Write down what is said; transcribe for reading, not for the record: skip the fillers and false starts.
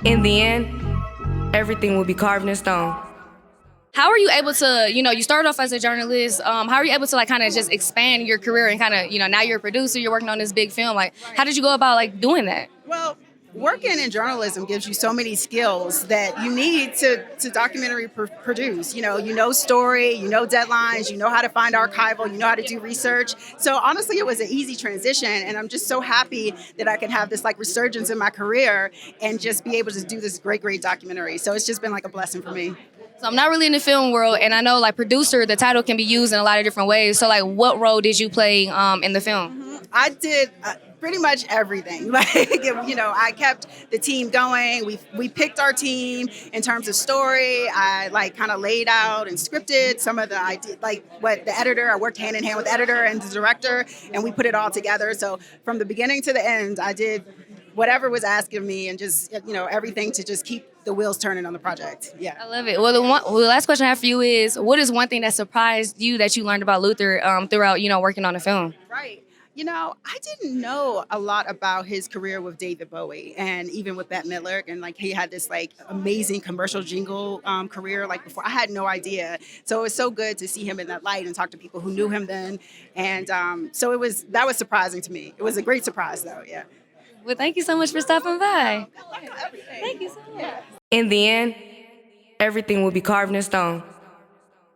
In the end, everything will be carved in stone. How are you able to, you started off as a journalist. How are you able to like kind of just expand your career and kind of, now you're a producer, you're working on this big film. Like, how did you go about like doing that? Well, working in journalism gives you so many skills that you need to documentary produce. You know story, you know deadlines, you know how to find archival, you know how to do research. So honestly, it was an easy transition, and I'm just so happy that I can have this like resurgence in my career and just be able to do this great documentary. So it's just been like a blessing for me. So I'm not really in the film world, and I know like producer, the title can be used in a lot of different ways. So like, what role did you play in the film? I did pretty much everything. Like, I kept the team going. We picked our team in terms of story. I like kind of laid out and scripted some of the idea, like what the editor. I worked hand in hand with the editor and the director, and we put it all together. So from the beginning to the end, I did whatever was asked of me, and just everything to just keep the wheels turning on the project. Yeah, I love it. Well, the last question I have for you is, what is one thing that surprised you that you learned about Luther throughout working on the film? Right. I didn't know a lot about his career with David Bowie and even with Bette Midler, and like he had this like amazing commercial jingle career like before. I had no idea. So it was so good to see him in that light and talk to people who knew him then. And so that was surprising to me. It was a great surprise though. Yeah. Well, thank you so much for stopping by. Thank you so much. In the end, everything will be carved in stone.